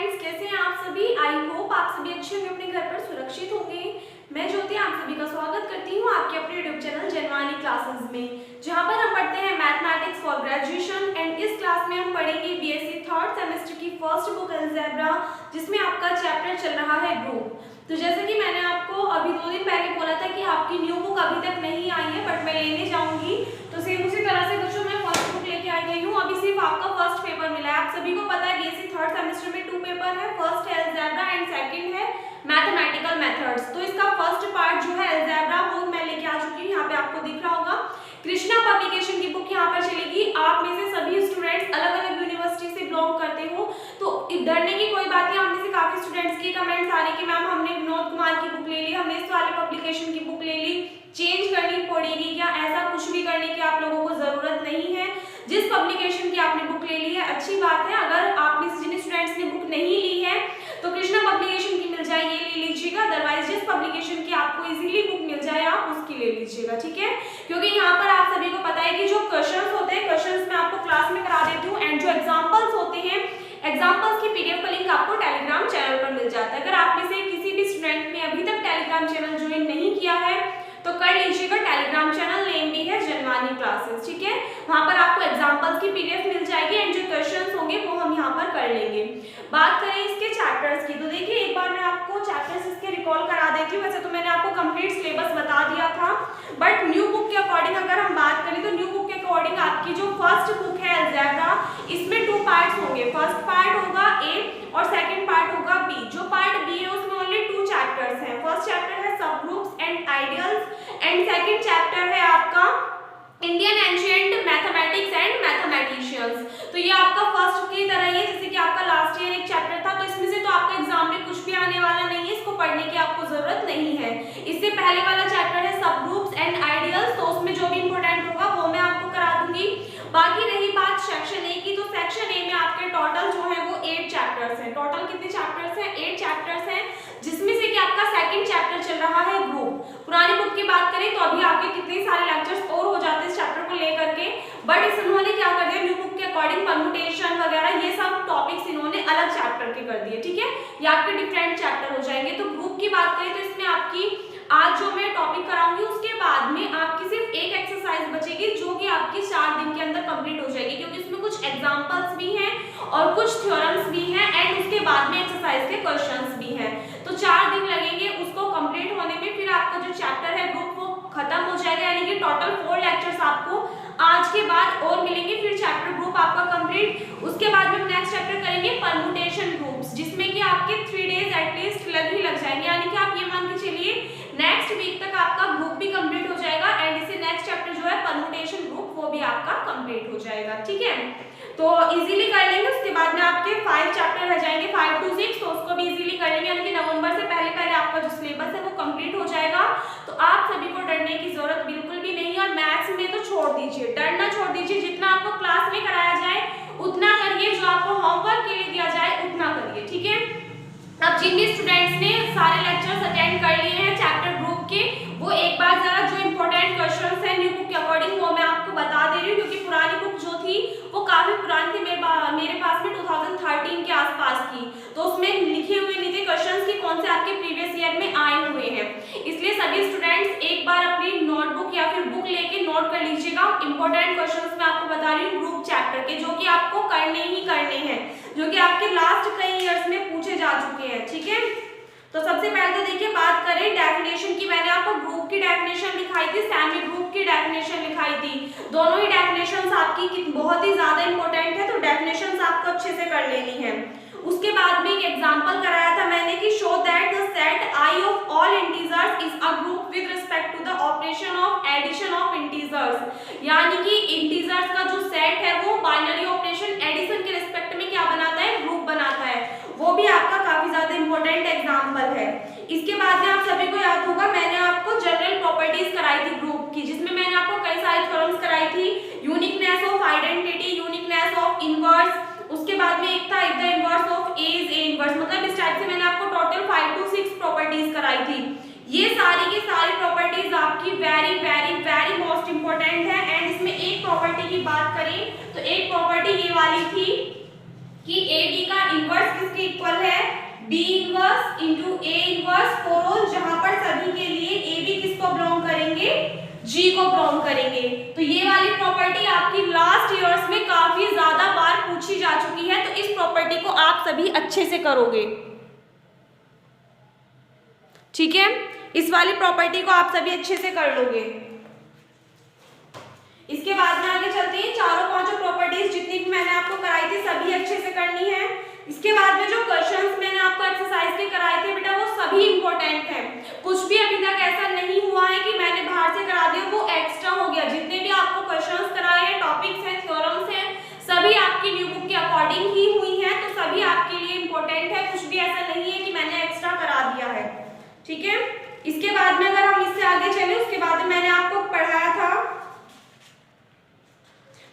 Friends, कैसे हैं आप सभी। आई होप आप सभी अच्छे होंगे, अपने घर पर सुरक्षित होंगे। मैं ज्योति आप सभी का स्वागत करती हूँ आपके अपने यूट्यूब चैनल जनवानी क्लासेस में, जहाँ पर हम पढ़ते हैं मैथमेटिक्स फॉर ग्रेजुएशन। एंड इस क्लास में हम पढ़ेंगे बीएससी थर्ड सेमेस्टर की फर्स्ट बुक अलजेब्रा, जिसमें आपका चैप्टर चल रहा है ग्रुप। तो जैसे कि मैंने आपको अभी 2 दिन पहले बोला था कि आपकी न्यू बुक अभी तक नहीं आई है, बट मैं लेने जाऊंगी। तो सेम उसी तरह से बच्चों मैं फर्स्ट बुक लेके आई गई हूँ। अभी सिर्फ आपका फर्स्ट पेपर मिला है। आप सभी को पता है बीएससी थर्ड सेमेस्टर में 2 पेपर है, फर्स्ट है अलजेब्रा एंड सेकंड है मैथमेटिकल मेथड्स। तो इसका फर्स्ट पार्ट जो है अलजेब्रा वो मैं लेके आ चुकी हूँ। यहाँ पे आपको दिख रहा होगा कृष्णा पब्लिकेशन की बुक यहाँ पर चलेगी। आप में से सभी स्टूडेंट्स अलग अलग यूनिवर्सिटी से बिलोंग करते हो, तो डरने की कोई बात नहीं। आप में से काफी स्टूडेंट्स के कमेंट्स आ रहे कि मैम हमने विनोद कुमार की बुक ले ली, हमने इस वाले पब्लिकेशन की बुक ले ली, चेंज करनी पड़ेगी क्या? ऐसा कुछ भी करने की आप लोगों को जरूरत नहीं है। जिस पब्लिकेशन की आपने बुक ले ली है अच्छी बात है। अगर आप में से जिन स्टूडेंट्स ने बुक नहीं ली है तो कृष्णा पब्लिकेशन की मिल जाए, ये ले लीजिएगा। अदरवाइज जिस पब्लिकेशन की आपको इजीली बुक मिल जाए आप उसकी ले लीजिएगा, ठीक है। क्योंकि यहाँ पर आप सभी को पता है कि जो क्वेश्चंस होते हैं, क्वेश्चंस मैं आपको क्लास में करा देती हूँ, एंड जो एग्जाम्पल्स होते हैं, एग्जाम्पल्स की पीडीएफ का लिंक आपको टेलीग्राम चैनल पर मिल जाता है। अगर आप में से किसी भी स्टूडेंट ने अभी तक टेलीग्राम चैनल ज्वाइन नहीं किया है तो कर लीजिएगा। टेलीग्राम चैनल नेम भी है जनवानी क्लासेस, ठीक है। वहां पर आपको एग्जांपल्स की पीडीएफ मिल जाएगी एंड जो क्वेश्चंस होंगे वो हम यहाँ पर कर लेंगे। बात करें इसके चैप्टर्स की, तो देखिए एक बार मैं आपको चैप्टर्स इसके रिकॉल करा देती हूँ। वैसे तो मैंने आपको कंप्लीट सिलेबस बता दिया था, बट न्यू बुक के अकॉर्डिंग अगर हम बात करें तो न्यू बुक के अकॉर्डिंग आपकी जो फर्स्ट बुक है अलजेब्रा, इसमें 2 पार्ट्स होंगे। फर्स्ट पार्ट होगा ए और सेकंड पार्ट होगा बी। जो पार्ट बी है उसमें ओनली 2 चैप्टर्स हैं। फर्स्ट चैप्टर है सब groups and ideals and second chapter है आपका Indian ancient mathematics and mathematicians. तो ये आपका फर्स्ट की तरह ही है जैसे कि आपका लास्ट ईयर एक चैप्टर था। तो इसमें से तो आपके एग्जाम में कुछ भी आने वाला नहीं है, इसको पढ़ने की आपको जरूरत नहीं है। इससे पहले वाला चैप्टर है सब ग्रुप्स एंड आइडियल्स, तो उसमें जो भी इंपॉर्टेंट होगा वो मैं आपको करा दूंगी। बाकी रही बात सेक्शन ए की, तो सेक्शन ए में आपके टोटल जो है वो 8 चैप्टर्स हैं। टोटल कितने चैप्टर्स हैं? 8 चैप्टर्स हैं, जिसमें से कि आपका सेकंड चैप्टर चल रहा है ग्रुप। पुरानी बुक की बात करें तो अभी आपके कितने सारे लेक्चर्स और हो जाते हैं इस चैप्टर को लेकर के, बट इस उन्होंने क्या कर दिया न्यू बुक के अकॉर्डिंग परम्यूटेशन वगैरह ये सब टॉपिक्स इन्होंने अलग चैप्टर के कर दिए, ठीक है। ये आपके डिफरेंट चैप्टर हो जाएंगे। तो ग्रुप की बात करें तो इसमें आपकी आज जो मैं टॉपिक कराऊंगी उसके बाद में आपकी सिर्फ एक एक्सरसाइज बचेगी जो कि आपकी 4 दिन के अंदर कंप्लीट हो जाएगी, क्योंकि इसमें कुछ एग्जांपल्स भी हैं और कुछ थ्योरम्स भी हैं एंड उसके बाद में एक्सरसाइज के क्वेश्चंस भी हैं। तो 4 दिन लगेंगे उसको कंप्लीट होने में। फिर आपका जो चैप्टर है ग्रुप वो खत्म हो जाएगा, यानी कि टोटल 4 लेक्चर्स आपको आज के बाद और मिलेंगे। फिर चैप्टर ग्रुप आपका कंप्लीट। उसके बाद में हम नेक्स्ट चैप्टर करेंगे परम्यूटेशन ग्रुप्स, जिसमें कि आपके 3 डेज एटलीस्ट लग जाएंगे, यानी कि आप ये मान के चलिए नेक्स्ट वीक तक आपका ग्रुप भी कंप्लीट हो जाएगा एंड इससे नेक्स्ट चैप्टर जो है परम्यूटेशन ग्रुप वो भी आपका कंप्लीट हो जाएगा, ठीक है। तो इजीली कर लेंगे। उसके बाद में आपके 5 चैप्टर रह जाएंगे 5 to 6, तो उसको भी इजीली कर लेंगे, यानी कि नवंबर से पहले पहले आपका जो सिलेबस है वो कंप्लीट हो जाएगा। तो आप सभी को डरने की जरूरत बिल्कुल भी नहीं है। और मैथ्स में तो छोड़ दीजिए, डरना छोड़ दीजिए। जितना आपको क्लास में कराया जाए उतना करिए, जो आपको होमवर्क के लिए दिया जाए उतना करिए, ठीक है। अब जिन भी स्टूडेंट्स ने सारे लेक्चर्स अटेंड कर लिए हैं चैप्टर ग्रुप के, वो एक बार जरा जो इंपॉर्टेंट क्वेश्चंस हैं न्यू बुक के अकॉर्डिंग वो मैं आपको बता दे रही हूँ, क्योंकि पुरानी बुक जो थी वो काफी पुरानी थी। मेरे पास में 2013 के आसपास की, तो उसमें लिखे हुए नहीं थे क्वेश्चंस की कौन से आपके प्रीवियस ईयर में आए हुए हैं। इसलिए सभी स्टूडेंट्स एक बार अपनी नोटबुक या फिर बुक लेके नोट कर लीजिएगा। इंपॉर्टेंट क्वेश्चंस मैं आपको बता रही हूँ ग्रुप चैप्टर के, जो कि आपको करने ही करने हैं, जो कि आपके लास्ट कई ईयर्स में पूछे जा चुके हैं, ठीक है। तो सबसे पहले तो देखिए बात करें डेफिनेशन की। मैंने आपको ग्रुप की डेफिनेशन लिखाई थी, सेमी ग्रुप की डेफिनेशन लिखाई थी। दोनों ही डेफिनेशंस आपकी बहुत ही ज्यादा इंपॉर्टेंट है, तो डेफिनेशंस आपको अच्छे से कर लेनी है। उसके बाद में एक एग्जांपल कराया था मैंने कि show that the set I of all integers is a group with respect to the operation of addition of integers, यानी कि इंटीजर्स का जो सेट है वो बाइनरी ऑपरेशन एडिशन के रिस्पेक्ट में क्या बनाता है? ग्रुप बनाता है। वो भी आपका काफी ज्यादा इंपॉर्टेंट एग्जांपल है। इसके बाद में आप सभी को याद होगा मैंने आपको जनरल प्रॉपर्टीज कराई थी ग्रुप की, जिसमें मैंने आपको कई सारी थ्योरम्स कराई थी। Uniqueness of identity, uniqueness of inverse, उसके बाद में एक था the inverse of A is A inverse. मतलब इस टाइप से मैंने आपको टोटल 5 to 6 प्रॉपर्टीज कराई थी। ये सारी की सारी प्रॉपर्टीज आपकी very very very most important है। एंड इसमें एक प्रॉपर्टी की बात करें तो एक प्रॉपर्टी ये वाली थी कि ए बी का इनवर्स किसके इक्वल है, B inverse into A inverse for all, जहां पर सभी के लिए ए भी किसको बिलोंग करेंगे, जी को बिलोंग करेंगे। तो ये वाली प्रॉपर्टी आपकी लास्ट ईयर्स में काफी ज्यादा बार पूछी जा चुकी है, तो इस प्रॉपर्टी को आप सभी अच्छे से करोगे, ठीक है। इस वाली प्रॉपर्टी को आप सभी अच्छे से कर लोगे। इसके बाद में आगे चलते हैं, चारों पांचों प्रॉपर्टीज जितनी भी मैंने आपको कराई थी सभी अच्छे से करनी है। इसके बाद में जो क्वेश्चंस मैंने आपको एक्सरसाइज के कराए थे बेटा वो सभी इंपॉर्टेंट हैं। कुछ भी अभी तक ऐसा नहीं हुआ है कि मैंने बाहर से करा दिया वो एक्स्ट्रा हो गया। जितने भी आपको क्वेश्चंस कराए हैं, टॉपिक्स हैं, थ्योरम्स हैं, सभी आपकी न्यू बुक के अकॉर्डिंग ही हुई है, तो सभी आपके लिए इंपॉर्टेंट है। कुछ भी ऐसा नहीं है कि मैंने एक्स्ट्रा करा दिया है, ठीक है। इसके बाद में अगर हम इससे आगे चले, उसके बाद में मैंने आपको पढ़ाया था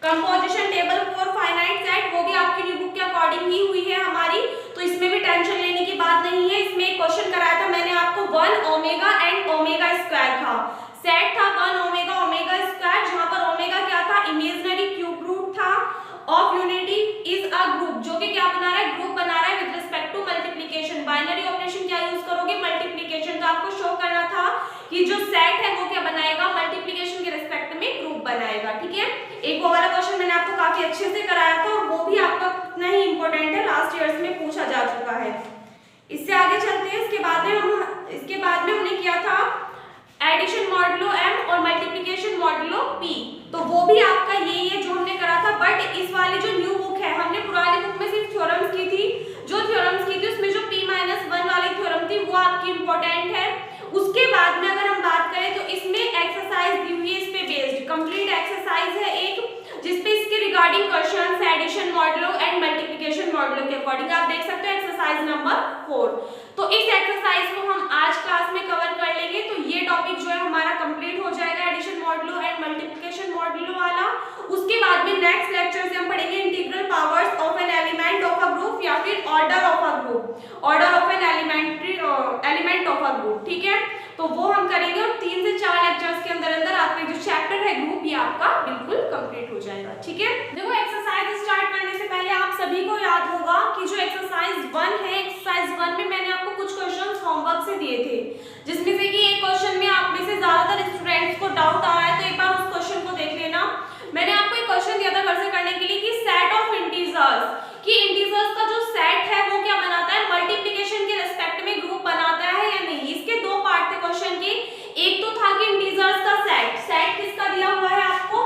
composition table for finite set, वो भी आपकी न्यू बुक के अकॉर्डिंग ही हुई है हमारी, तो इसमें भी टेंशन लेने की बात नहीं है। इसमें एक क्वेश्चन कराया था मैंने आपको 1 ओमेगा एंड ओमेगा स्क्वायर था, सेट था 1 ओमेगा ओमेगा स्क्वायर, जहां पर ओमेगा क्या था, इमेजिनरी क्यूब रूट था of unity is a group, जो कि क्या बना रहा है, ग्रुप बना रहा है with respect to multiplication. Binary operation क्या यूज करोगे, मल्टीप्लिकेशन। तो आपको शो करना था कि जो सेट है वो क्या बनाएगा, मल्टीप्लिकेशन के रिस्पेक्ट में ग्रुप बनाएगा, ठीक है। एक वो वाला क्वेश्चन मैंने आपको काफी अच्छे से कराया था और वो भी आपका इतना ही इंपॉर्टेंट है, लास्ट ईयर्स में पूछा जा चुका है। इससे आगे चलते हैं। इसके बाद में हमने किया था एडिशन मॉडुलो m और मल्टीप्लिकेशन मॉडुलो p, तो वो भी आपका यही है जो हमने करा था। बट इस वाली जो न्यू बुक है, हमने पुरानी बुक में सिर्फ थ्योरम्स की थी, जो थ्योरम्स की थी उसमें जो p-1 वाली थ्योरम थी वो आपकी इंपॉर्टेंट है। उसके बाद में अगर हम बात करें तो इसमें एक्सरसाइज दी हुई है, इस पे बेस्ड कंप्लीट एक्सरसाइज है एक, जिसपे इसके regarding questions addition modulo and multiplication modulo के अकॉर्डिंग आप देख सकते हो एक्सरसाइज नंबर 4। तो इस एक्सरसाइज को हम आज क्लास में कवर कर लेंगे, तो ये टॉपिक जो है हमारा कंप्लीट हो जाएगा addition modulo and multiplication modulo वाला। उसके बाद में नेक्स्ट लेक्चर से हम पढ़ेंगे integral powers of an element of a group या फिर order of a group, order of an element of a group, ठीक है। तो वो हम करेंगे और 3 से 4 लेक्चर्स के अंदर अंदर आपका जो चैप्टर है ग्रुप ये आपका बिल्कुल कंप्लीट हो जाएगा, ठीक है। देखो एक्सरसाइज स्टार्ट करने से पहले आप सभी को याद होगा कि जो एक्सरसाइज 1 है, एक्सरसाइज 1 में मैंने आपको कुछ क्वेश्चंस होमवर्क से दिए थे, जिसमें से कि एक क्वेश्चन में आप में से ज्यादातर स्टूडेंट्स को डाउट आ रहा है, तो एक बार उस क्वेश्चन को देख लेना। मैंने आपको एक क्वेश्चन दिया था घर से करने के लिए कि सेट ऑफ इंटीजर्स, कि इंटीजर्स का जो सेट है वो क्या बनाता है, मल्टीप्लिकेशन के रिस्पेक्ट में ग्रुप बनाता है या नहीं। इसके दो पार्ट थे क्वेश्चन के, एक तो था कि इंटीजर्स का सेट किसका दिया हुआ है आपको,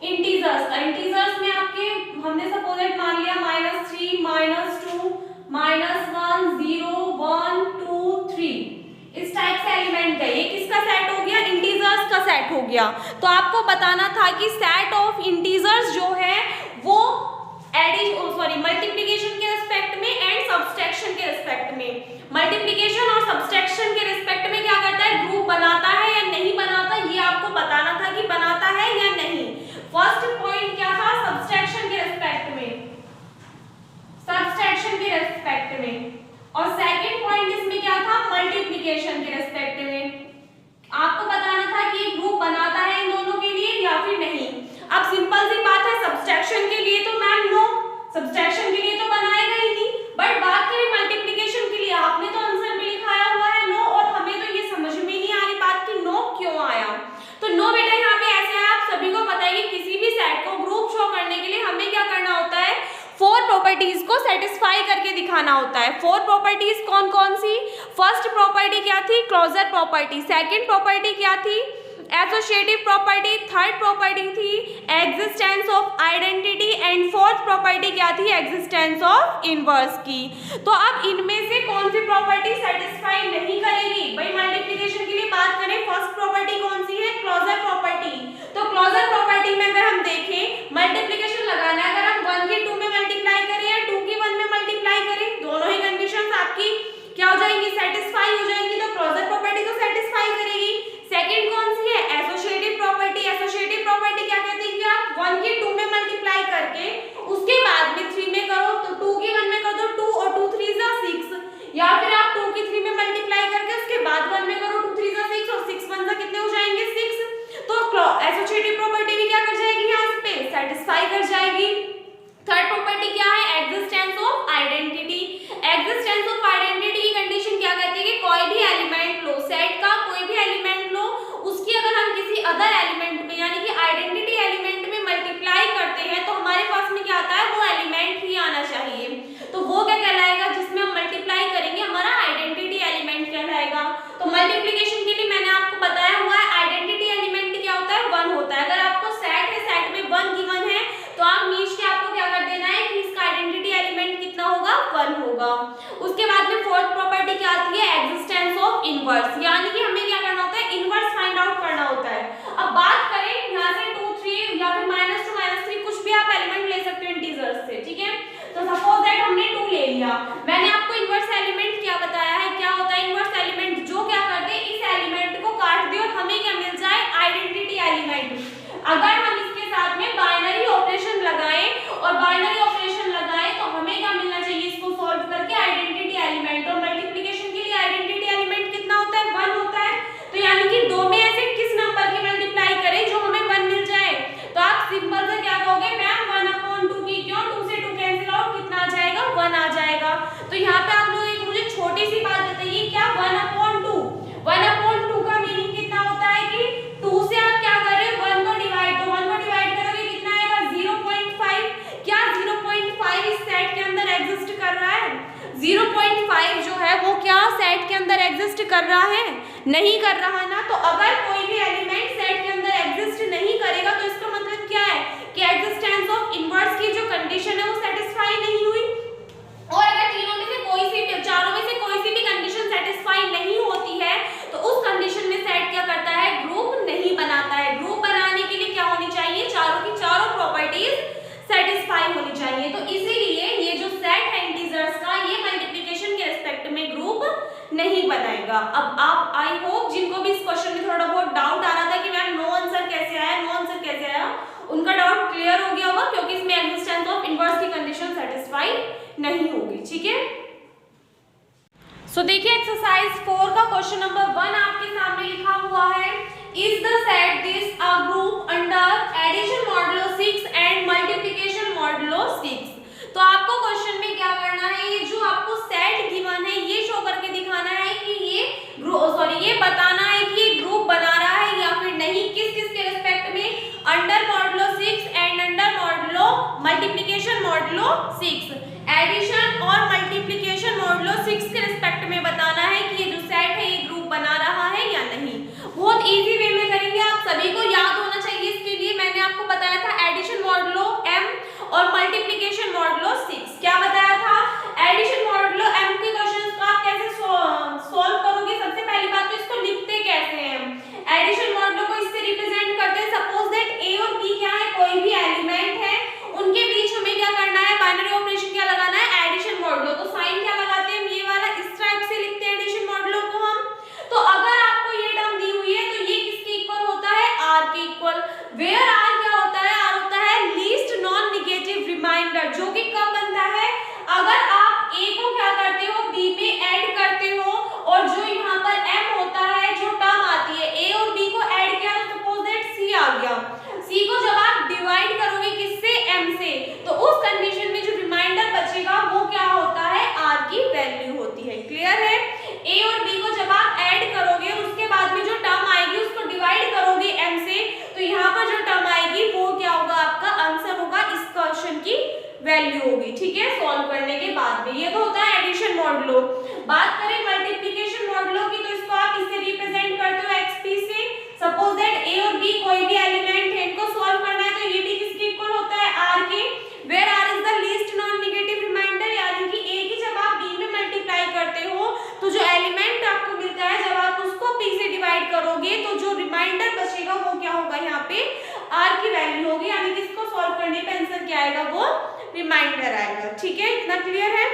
इंटीजर्स का। इंटीजर्स में आपके हमने सपोज मान लिया -3 -2 -1 0 1 2 3 इस टाइप से एलिमेंट है, ये किसका सेट हो गया, इंटीजर्स का सेट हो गया। तो आपको बताना था कि सेट ऑफ इंटीजर्स जो है वो मल्टीप्लिकेशन के रिस्पेक्ट में एंड सब्सट्रैक्शन के रिस्पेक्ट में, मल्टीप्लिकेशन और सब्सट्रैक्शन के रिस्पेक्ट में क्या करता है, ग्रुप बनाता है या नहीं बनाता, ये आपको बताना था कि बनाता है या नहीं। फर्स्ट पॉइंट क्या था, सब्सट्रैक्शन के रिस्पेक्ट में, सब्सट्रैक्शन के रिस्पेक्ट में, और सेकंड पॉइंट इसमें क्या था, मल्टीप्लिकेशन के रिस्पेक्ट में। आपको बताना था कि ग्रुप बनाता है इन दोनों के लिए या फिर नहीं। अब सिंपल सी बात है, सब्सट्रैक्शन के लिए तो मैम नो, सब्सट्रैक्शन के लिए तो बनाएगा ही नहीं, बट बात करें मल्टीप्लिकेशन के लिए, आपने तो आंसर में लिखाया हुआ है नो, और हमें तो ये समझ में नहीं आ रही बात कि नो क्यों आया। तो नो बेटा यहाँ पे ऐसे है, आप सभी को पता है कि किसी भी सेट को ग्रुप शो करने के लिए हमें क्या करना होता है, 4 प्रॉपर्टीज को सेटिस्फाई करके दिखाना होता है। 4 प्रॉपर्टीज कौन कौन सी, फर्स्ट प्रॉपर्टी क्या थी, क्लोजर प्रॉपर्टी, सेकंड प्रॉपर्टी क्या थी, एसोसिएटिव प्रॉपर्टी, थर्ड प्रॉपर्टी थी existence of identity and fourth property क्या थी, एग्जिस्टेंस ऑफ इनवर्स की। तो अब इनमें से कौन सी प्रॉपर्टी सेटिस्फाई नहीं करेगी, भाई मल्टीप्लिकेशन के लिए बात करें, फर्स्ट प्रॉपर्टी कौन सी है, क्लोजर प्रॉपर्टी। तो क्लोजर प्रॉपर्टी में अगर हम देखें, मल्टीप्लिकेशन लगाना है, अगर हम 1 की 2 में मल्टीप्लाई करें या 2 की 1 में मल्टीप्लाई करें, दोनों ही कंडीशंस आपकी क्या हो जाएंगी, सेटिस्फाई हो जाएंगी, तो क्लोजर प्रॉपर्टी तो सेटिस्फाई करेगी। सेकंड कौन सी है, एसोसिएटिव प्रॉपर्टी। एसोसिएटिव प्रॉपर्टी क्या कहती है कि आप 1 की 2 में मल्टीप्लाई करके उसके बाद में 3 में करो, तो 2 की 1 में कर दो 2 और 2 3 6, या फिर आप 2 की 3 में मल्टीप्लाई करके उसके बाद 1 में करो, 2 3 6 और 6 1 कितने हो जाएंगे 6। तो एसोसिएटिव प्रॉपर्टी भी क्या कर जाएगी, यहाँ पे सेटिस्फाई कर जाएगी। थर्ड प्रॉपर्टी क्या है, एग्जिस्टेंस होगा। उसके बाद में फोर्थ प्रॉपर्टी क्या आती है, एग्जिस्टेंस ऑफ इनवर्स, यानी कि हमें क्या करना होता है, इनवर्स फाइंड आउट करना होता है। अब बात करें यहाँ से 2 3 या फिर -2 -3 कुछ भी आप एलिमेंट ले सकते हो इंटीजर्स से, ठीक है। तो सपोज दैट हमने 2 ले लिया, मैंने आपको इनवर्स एलिमेंट क्या बताया है, क्या होता है इनवर्स एलिमेंट, जो क्या करते हैं इस एलिमेंट को काट दे और हमें क्या मिल जाए, आइडेंटिटी एलिमेंट। अगर हम इसके साथ में बाइनरी ऑपरेशन लगाएं और बाइनरी ऑपरेशन लगाएं तो हमें क्या मिलना चाहिए, इसको सॉल्व करके आइडेंटिटी एलिमेंट। और मल्टीप्लिकेशन के लिए आइडेंटिटी एलिमेंट कितना होता है, 1 होता है। तो यानी कि 2 में ऐसे किस नंबर की मल्टीप्लाई करें जो हमें 1 मिल जाए, तो आप सिंपल से क्या कहोगे, मैम 1/2 की, क्यों 2 से 2 कैंसिल आउट, कितना आ जाएगा, 1 आ जाएगा। तो यहाँ पे आप लोग एक मुझे छोटी सी बात बताइए, क्या 1/2, 1/2 का मीनिंग कितना होता है कि 2 से आप क्या कर रहे हो, 1 को डिवाइड, तो 1 को डिवाइड करोगे कितना आएगा, 0.5। क्या 0.5 इस सेट के अंदर एग्जिस्ट कर रहा है, 0.5 जो है वो क्या सेट के अंदर एग्जिस्ट कर रहा है, नहीं कर रहा ना। तो अगर कोई भी एलिमेंट सेट के अंदर एग्जिस्ट नहीं करेगा तो इसका मतलब क्या है कि एग्जिस्टेंस ऑफ इनवर्स की जो कंडीशन है वो सेटिस्फाई नहीं हुई। और अगर तीनों में से कोई सी भी, चारों में से कोई सी भी कंडीशन सेटिस्फाई नहीं होती है तो उस कंडीशन में सेट क्या करता है, ग्रुप नहीं बनाता है। ग्रुप बनाने के लिए क्या होनी चाहिए, चारों की चारों प्रॉपर्टीज सेटिस्फाई होनी चाहिए। तो इसीलिए ये जो सेट है इंटीजर्स का, ये मल्टीप्लिकेशन के रिस्पेक्ट में ग्रुप नहीं बनाएगा। अब आप, आई होप जिनको भी इस क्वेश्चन में थोड़ा बहुत डाउट आ रहा था कि मैम नो आंसर कैसे आया, नो आंसर कैसे आया, उनका डाउट क्लियर हो गया होगा, क्योंकि इसमें एग्जिस्टेंस ऑफ इनवर्स की कंडीशन सेटिस्फाई नहीं होगी, ठीक है। सो देखिए एक्सरसाइज 4 का क्वेश्चन नंबर 1 आपके सामने लिखा हुआ है, is the set this a group under addition modulo 6 and multiplication modulo 6। तो आपको क्वेश्चन में क्या करना है, ये जो आपको सेट गिवन है ये शो करके दिखाना है कि ये ये बताना है कि ये ग्रुप बना रहा है या फिर नहीं, किस किस के रिस्पेक्ट में, under modulo 6 and under modulo multiplication modulo 6। Addition और मल्टीप्लिकेशन मॉडुलो 6 के रिस्पेक्ट में बताना है कि ये जो सेट है ये ग्रुप बना रहा है या नहीं। बहुत इजी वे में करेंगे, आप सभी को याद होना चाहिए। इसके लिए मैंने आपको बताया था एडिशन मॉडुलो m और मल्टीप्लिकेशन मॉडुलो 6। क्या बताया था, एडिशन मॉडुलो m के क्वेश्चंस को आप कैसे सॉल्व करोगे, सबसे पहली बात तो इसको लिखते कैसे हैं। एडिशन मॉडुलो को इससे रिप्रेजेंट करते हैं, सपोज दैट a और b क्या है, कोई भी एलिमेंट है, उनके बीच हमें क्या करना है, बाइनरी ऑपरेशन क्या लगाना है, एडिशन मॉडुलो। तो साइन क्या लगाते हैं, ये वाला, इस टाइप से लिखते हैं एडिशन मॉडुलो को हम। तो अगर आपको ये टर्म दी हुई है तो ये किसके इक्वल होता है, r के इक्वल। वेयर r क्या होता है, r होता है लीस्ट नॉन नेगेटिव रिमाइंडर, जो कि कब बनता है, अगर आप a को क्या करते हो, b में ऐड करते हो, और जो यहाँ पर m होता है, जो टर्म आती है a और b को ऐड किया तो सपोज दैट c आ गया। c को जब आप डिवाइड करोगे किससे, m से, तो उस कंडीशन में जो रिमाइंडर बचेगा वो क्या होता है, r की वैल्यू होती है। क्लियर है, a और b को जब आप ऐड करोगे उसके बाद में जो टर्म आएगी उसको डिवाइड करोगे m से, तो यहाँ पर जो टर्म आएगी वो क्या होगा, आपका आंसर होगा, इस क्वेश्चन की वैल्यू होगी, ठीक है, सॉल्व करने के बाद में। ये तो होता है एडिशन मॉडुलो। बात करें मल्टीप्लिकेशन मॉडुलो की, तो इसको आप इससे रिप्रेजेंट करते हो xp से। सपोज दैट a और b कोई भी एलिमेंट है, इनको सॉल्व करना है, तो ये भी किसके इक्वल होता है, r के। Where r is the least non negative remainder, यानी कि a की जब आप b में मल्टीप्लाई करते हो तो जो एलिमेंट आपको मिलता है, जब आप उसको p से डिवाइड करोगे तो जो रिमाइंडर बचेगा वो क्या होगा, यहाँ पे r की वैल्यू होगी, यानी कि इसको सॉल्व करने पे आंसर क्या आएगा, वो रिमाइंडर आएगा, ठीक है। इतना क्लियर है।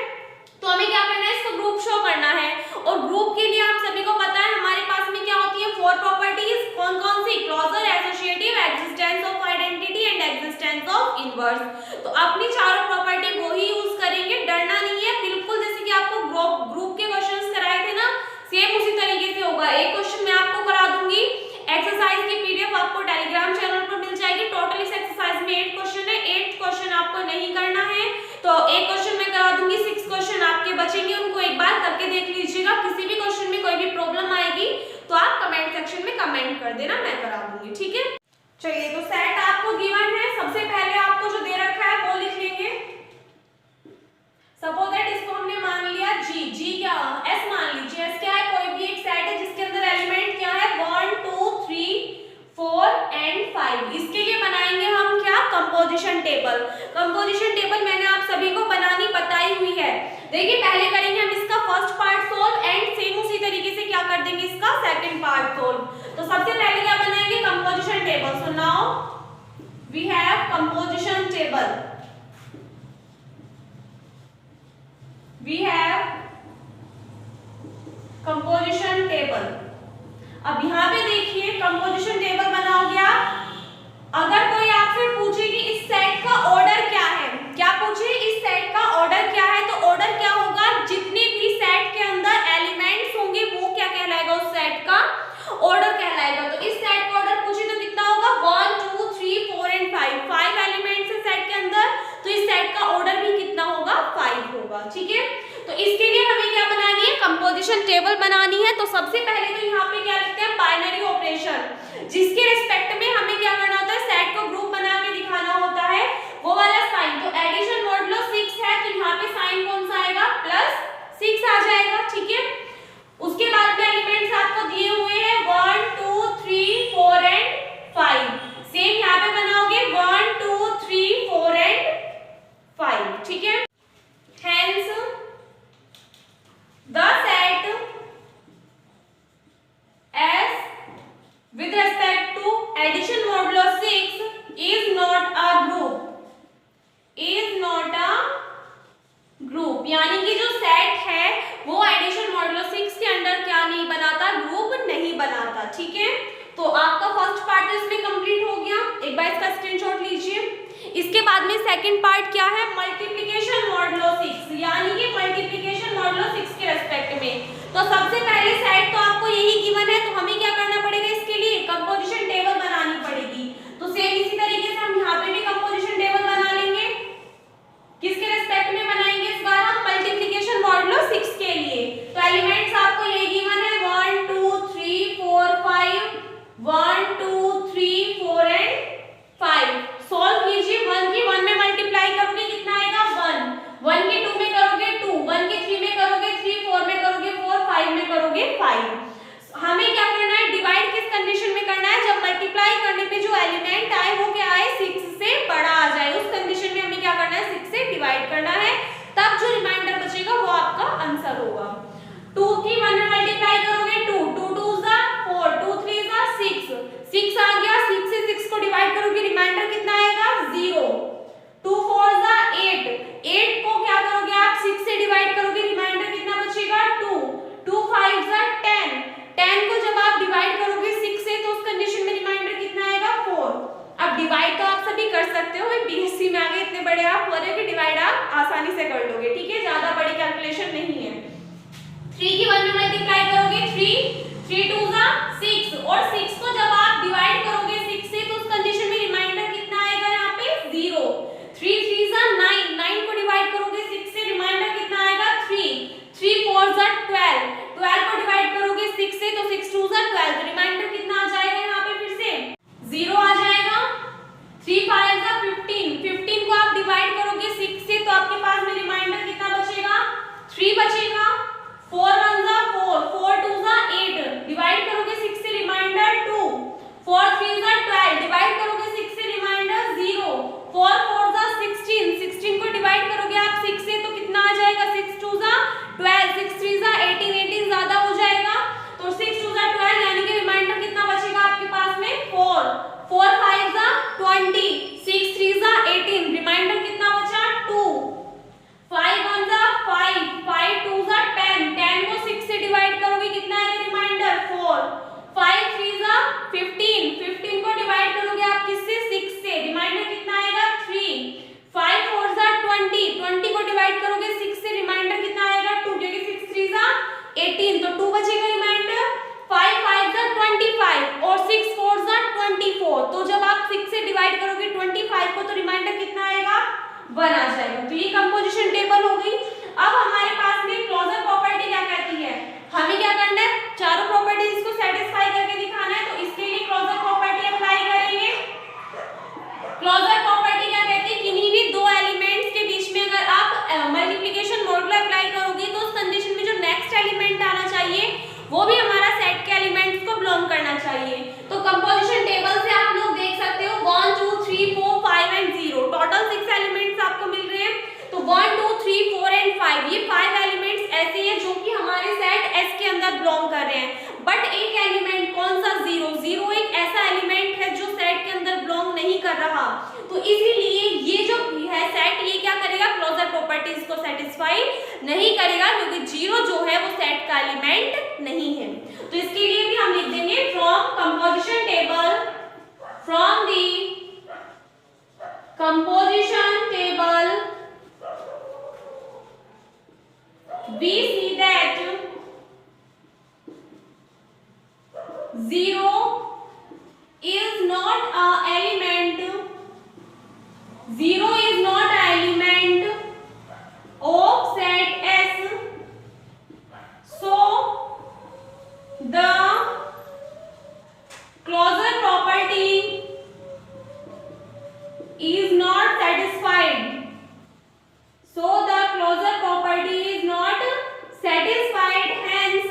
तो हमें क्या करना है, इसको ग्रुप शो करना है, और ग्रुप के लिए आप सभी को पता है हमारे पास में क्या होती है, 4 प्रॉपर्टीज। कौन कौन सी, closure, associative, existence of identity and existence of inverse. तो अपनी चारों प्रॉपर्टी वो ही यूज करेंगे, डरना नहीं है, बिल्कुल जैसे कि आपको ग्रुप के क्वेश्चंस कराए थे ना, सेम उसी तरीके से होगा। एक क्वेश्चन मैं आपको करा दूंगी, एक्सरसाइज की पीडीएफ आपको टेलीग्राम चैनल पर मिल जाएगी। टोटल इस एक्सरसाइज में 8 क्वेश्चन है, 8 क्वेश्चन आपको नहीं करना है, तो एक क्वेश्चन मैं करा दूंगी, 6 क्वेश्चन आपके बचेंगे, उनको एक बार करके देख लीजिएगा। किसी भी क्वेश्चन में कोई भी प्रॉब्लम आएगी तो आप कमेंट सेक्शन में कमेंट कर देना, मैं करा दूंगी, ठीक है। चलिए, तो सेट आपको गिवन है, सबसे पहले आपको जो दे रखा है वो लिख लेंगे। सपोज दैट इसको हमने मान लिया g क्या, s मान लीजिए। s क्या है, कोई भी एक सेट है जिसके अंदर एलिमेंट क्या है, 1 2 3 4 एंड 5। इसके लिए बनाएंगे हम क्या, कंपोजिशन टेबल। कंपोजिशन टेबल मैंने आप सभी को बनानी बताई हुई है। देखिए पहले करेंगे हम इसका first part solve and same उसी तरीके से क्या कर देंगे इसका सेकंड पार्ट सोल्व। तो सबसे पहले क्या बनाएंगे composition table. So now we have composition table, we have composition table. अब यहाँ पे देखिए कंपोजिशन टेबल बनाओगे आप। अगर कोई आपसे पूछे कि इस सेट का ऑर्डर क्या है, क्या पूछे इस सेट का ऑर्डर क्या है, तो ऑर्डर क्या होगा, जितने भी सेट के अंदर एलिमेंट्स होंगे वो क्या कहलाएगा, उस सेट का ऑर्डर कहलाएगा। तो इस सेट का ऑर्डर पूछे तो कितना होगा 1 2 3 4 एंड 5 एलिमेंट्स है सेट के अंदर, तो इस सेट का ऑर्डर भी कितना होगा 5 होगा। ठीक है, तो इसके लिए हमें क्या बनानी है कंपोजिशन टेबल बनानी है। तो सबसे पहले तो यहाँ पे क्या लिखते हैं बाइनरी ऑपरेशन, जिसके रिस्पेक्ट में हमें क्या करना होता है सेट को ग्रुप बना के दिखाना होता है वो वाला साइन। तो एडिशन मॉडुलो 6 है तो यहाँ पे साइन कौन सा आएगा +6 आ जाएगा। ठीक है, उसके बाद में एलिमेंट्स आपको दिए हुए हैं 1 2 3 4 एंड 5। सेम यहाँ पे बनाओगे 1 2 3 4 एंड 5। ठीक है, hence the set S with respect to addition modulo 6 is not a group, is not a group। यानी कि जो सेट है वो एडिशन मॉडुलो 6 के अंडर क्या नहीं बनाता, ग्रुप नहीं बनाता। ठीक है, तो आपका फर्स्ट पार्ट इसमें कंप्लीट हो गया। एक बार इसका स्क्रीनशॉट लीजिए। इसके बाद में सेकंड पार्ट क्या है मल्टीप्लिकेशन मॉडुलो 6, यानी कि मल्टीप्लिकेशन मॉडुलो 6 के रेस्पेक्ट में। तो सबसे पहले सेट तो आपको यही गिवन है, तो हमें क्या करना पड़ेगा इसके लिए कंपोजिशन टेबल बनानी पड़ेगी। तो सेम इसी तरीके से हम यहाँ पे भी कंपोजिशन टेबल बना लेंगे। किसके रेस्पेक्ट में बनाएंगे इस बार हम मल्टीप्लिकेशन मॉडुलो 6 के लिए। तो एलिमेंट्स आपको यही गिवन है 1 2 3 4 5, 1 2 3 4 एंड 5। सॉल्व कीजिए। 1 की 1 में मल्टीप्लाई करोगे कितना आएगा 1, 1 के 2 में करोगे 2, 1 के 3 में करोगे 3, 4 में करोगे 4, 5 में करोगे 5। हमें क्या करना है डिवाइड किस कंडीशन में करना है, जब मल्टीप्लाई करने पे जो एलिमेंट आए वो क्या आए 6 से बड़ा आ जाए, उस कंडीशन में हमें क्या करना है 6 से डिवाइड करना है, तब जो रिमाइंडर बचेगा वो आपका आंसर होगा। 2 की 1 में मल्टीप्लाई करोगे 2, 2 2 4, 2 3 6, 6 आ गया, 6 से 6 को डिवाइड करोगे रिमाइंडर कितना आएगा 0, 2 4 8, 8 को क्या करोगे आप 6 से डिवाइड करोगे रिमाइंडर कितना बचेगा 2, 2 5 10, 10 को जब आप डिवाइड करोगे 6 से तो उस कंडीशन में रिमाइंडर कितना आएगा 4। अब डिवाइड तो आप सभी कर सकते हो, बीएससी में आगे इतने बड़े आप हो रहे कि डिवाइड आप आसानी से कर लोगे। ठीक है, ज्यादा बड़ी कैलकुलेशन नहीं है। 3 की 1 में मल्टीप्लाई करोगे 3, 3 2 6, और 6 को जब आप डिवाइड करोगे 6 से तो उस कंडीशन में रिमाइंडर कितना आएगा यहाँ पे 0, 3 3 9, 9 को डिवाइड करोगे 6 से रिमाइंडर कितना आएगा 3, 3 4 12, 12 को डिवाइड करोगे 6 से तो 6 2 12, तो रिमाइंडर कितना आ जाएगा यहाँ पे फिर से 0 आ जाएगा। 3 5 15, 15 को आप डिवाइड करोगे 6 से तो आपके पास में रिमाइंडर कितना बचेगा 3 बचेगा। 4 1 4, 4 2 8, डिवाइड करोगे 6 से रिमाइंडर 2, 4 3 12, डिवाइड करोगे 6 से रिमाइंडर 0, 4 4 16, 16 को डिवाइड करोगे आप 6 से तो कितना आ जाएगा 6 2 12, 6 3 18, 18 ज्यादा हो जाएगा तो 6 2 12, यानी कि रिमाइंडर कितना बचेगा आपके पास में 4, 4 5 20, 6 3 18, रिमाइंडर कितना बचा 2, 5 1 5, 5 2 10, 10 को 6 से डिवाइड करोगे कितना आएगा रिमाइंडर 4, 5 3 15, 15 को डिवाइड करोगे आप किससे 6 से, रिमाइंडर कितना आएगा 3, 5 4 20, 20 को डिवाइड करोगे 6 से, रिमाइंडर कितना आएगा 2, क्योंकि 6 3 18 तो 2 बचेगा रिमाइंडर। 5 5 25 और 6 4 24, तो जब आप 6 से डिवाइड करोगे 25 को तो रिमाइंडर कितना आएगा 1 आ जाएगा। तो ये कंपोजिशन टेबल हो गई। अब हमारे पास में क्लोजर प्रॉपर्टी क्या कहती है, हमें क्या करना है चारों प्रॉपर्टीज को सेटिस्फाई करके दिखाना है, तो इसके लिए क्लोजर प्रॉपर्टी अप्लाई करेंगे। क्लोजर प्रॉपर्टी क्या कहती है, किन्हीं भी दो एलिमेंट्स के बीच में अगर आप मल्टीप्लिकेशन मॉडुलो अप्लाई करोगे तो उस कंडीशन में जो नेक्स्ट एलिमेंट आना चाहिए वो भी हमारा सेट के एलिमेंट्स को बिलोंग करना चाहिए। तो कंपोजिशन टेबल से आप लोग देख सकते हो 1 2 3 4 5 एंड 0, टोटल 6 एलिमेंट्स आपको मिल रहे हैं। तो 1 2 3 4 एंड 5, ये 5 इसीलिए ये जो है सेट, ये क्या करेगा, क्लोजर प्रॉपर्टीज को सेटिस्फाई नहीं करेगा, क्योंकि 0 जो है वो सेट का एलिमेंट नहीं है। तो इसके लिए भी हम लिख देंगे from composition table, from the composition table we see that 0 is not a element, 0 is not a element of set S, so the closure property is not satisfied, so the closure property is not satisfied, hence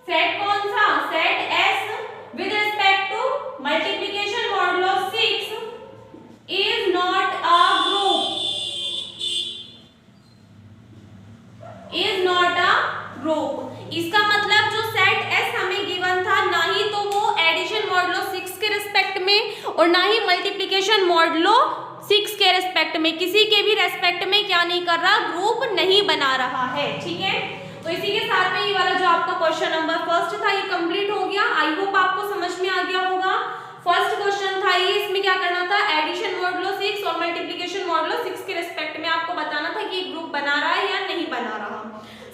set कौन सा, set S with respect to multiplication modulo 6 is not a group, is not a group। इसका मतलब जो set S हमें given था, ना ही तो वो एडिशन मॉडुलो 6 के रिस्पेक्ट में और ना ही मल्टीप्लिकेशन मॉडुलो 6 के रेस्पेक्ट में, किसी के भी रेस्पेक्ट में क्या नहीं कर रहा, ग्रुप नहीं बना रहा है। ठीक है, तो इसी के साथ में ये वाला जो आपका क्वेश्चन नंबर फर्स्ट था ये कंप्लीट हो गया। आई होप आपको समझ में आ गया होगा। फर्स्ट क्वेश्चन था ये, इसमें क्या करना था, एडिशन मॉडुलो 6 और मल्टीप्लिकेशन मॉडुलो 6 के रेस्पेक्ट में आपको बताना था कि ग्रुप बना रहा है या नहीं बना रहा।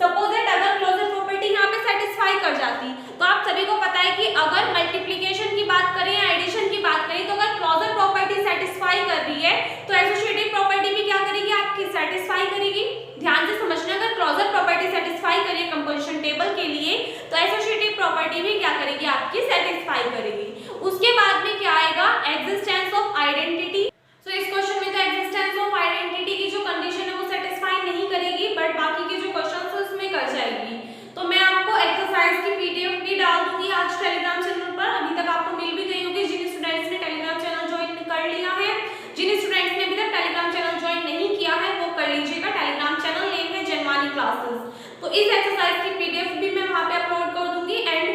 सपोज दैट अगर क्लोजर प्रॉपर्टी यहाँ पे सेटिस्फाई कर जाती, तो आप सभी को पता है कि अगर मल्टीप्लिकेशन की बात करें या एडिशन की बात करें, तो अगर क्लोजर प्रॉपर्टी सेटिस्फाई कर रही है तो एसोसिएटिव प्रॉपर्टी भी क्या करेगी, आपकी सेटिस्फाई करेगी। ध्यान से समझना, अगर क्लोजर प्रॉपर्टी सेटिस्फाई करिए कंपोजिशन टेबल के लिए, तो एसोसिएटिव प्रॉपर्टी भी क्या करेगी, आपकी सेटिस्फाई करेगी। उसके बाद में क्या आएगा, एग्जिस्टेंस ऑफ आइडेंटिटी। सो इस क्वेश्चन में तो एग्जिस्टेंस ऑफ आइडेंटिटी की जो कंडीशन है वो सेटिस्फाई नहीं करेगी, बट बाकी के जो क्वेश्चन है उसमें कर जाएगी। तो मैं आपको एक्सरसाइज की पीडीएफ भी डाल दूंगी आज टेलीग्राम चैनल पर, अभी तक आपको मिल भी गई होगी जिन स्टूडेंट्स ने टेलीग्राम चैनल ज्वाइन कर लिया है। जिन स्टूडेंट्स ने अभी तक टेलीग्राम चैनल ज्वाइन नहीं किया है वो कर लीजिएगा, टेलीग्राम चैनल नेम है जनवानी क्लासेस। तो इस एक्सरसाइज की पीडीएफ भी मैं वहां पे अपलोड कर दूंगी। एंड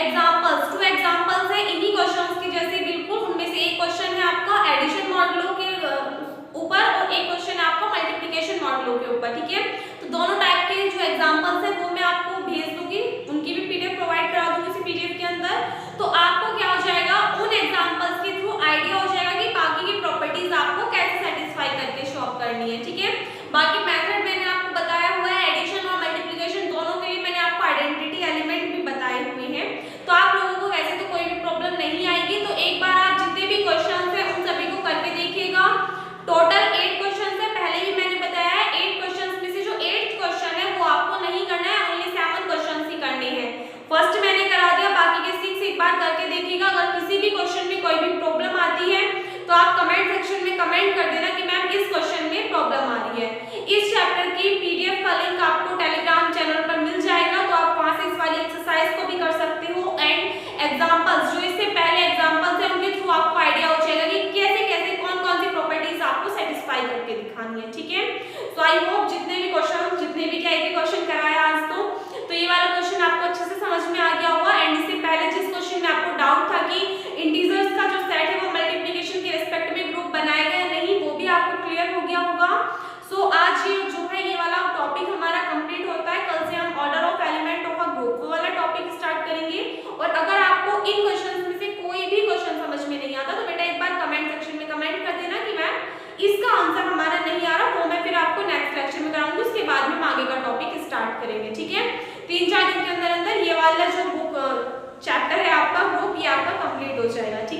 एग्जांपल्स, 2 एग्जांपल्स है इन्हीं क्वेश्चंस के जैसे बिल्कुल, उनमें से एक क्वेश्चन है आपका एडिशन मॉडुलो के ऊपर और एक क्वेश्चन है आपका मल्टीप्लिकेशन मॉडुलो के ऊपर। ठीक है, तो दोनों टाइप के जो एग्जांपल्स है वो मैं आपको भेज दूंगी, उनकी भी पीडीएफ प्रोवाइड करा दूंगी इसी पीडीएफ के अंदर। तो आपको क्या हो जाएगा, उन एग्जांपल्स के थ्रू आइडिया हो जाएगा कि बाकी की प्रॉपर्टीज आपको कैसे सेटिस्फाई करके शो ऑफ करनी है। ठीक है, बाकी मेथड मैंने आपको बताया हुआ है, एडिशन और मल्टीप्लिकेशन दोनों के लिए मैंने आपको आइडेंटिटी एलिमेंट भी बताए हुए हैं, तो आप लोगों को वैसे तो कोई भी प्रॉब्लम नहीं आएगी। तो एक बार आप जितने भी क्वेश्चन है उन सभी को करके देखिएगा। टोटल 8 क्वेश्चन है, पहले ही मैंने बताया है। 8 क्वेश्चन में से जो 8th क्वेश्चन है वो आपको नहीं करना है, ओनली 7 क्वेश्चन ही करने हैं। फर्स्ट मैंने करा दिया, बाकी के 6 एक बार करके देखिएगा। अगर किसी भी क्वेश्चन में कोई भी प्रॉब्लम आती है तो आप कमेंट सेक्शन में कमेंट कर देना कि मैम इस क्वेश्चन में प्रॉब्लम आ रही है। इस चैप्टर की पीडीएफ का लिंक आपको टेलीग्राम चैनल पर मिल जाएगा, तो आप वहां से इस वाली एक्सरसाइज को भी कर सकते हो। एंड एग्जांपल्स, जो इससे पहले एग्जांपल्स है उनके थ्रू आपको आइडिया हो जाएगा कि कैसे कैसे कौन कौन सी प्रॉपर्टीज आपको सेटिस्फाई करके दिखानी है। ठीक है, तो आई होप जितने भी क्वेश्चन, जितने भी क्या एक क्वेश्चन कराया आज तो ये वाला क्वेश्चन आपको अच्छे से समझ में आ गया होगा। एंड इससे पहले जिस क्वेश्चन में आपको डाउट था कि इंटीजर्स का जो सेट है वो मल्टीप्लिकेशन के रिस्पेक्ट में ग्रुप बनाएगा या नहीं, वो भी आपको क्लियर हो गया होगा। सो आज ये जो है ये वाला टॉपिक हमारा कंप्लीट होता है। कल से हम order of element of a group वो वाला टॉपिक स्टार्ट करेंगे। और अगर आपको इन क्वेश्चंस में से कोई भी क्वेश्चन समझ में नहीं आता तो बेटा एक बार कमेंट सेक्शन में कमेंट कर देना कि मैम इसका आंसर हमारा नहीं आ रहा, वो मैं फिर आपको नेक्स्ट लेक्चर में कराऊंगी, उसके बाद में हम आगे का टॉपिक स्टार्ट करेंगे। ठीक है, 3-4 दिन के अंदर अंदर ये वाला जो बुक चैप्टर है आपका ग्रुप, ये आपका कंप्लीट हो जाएगा। ठीक है।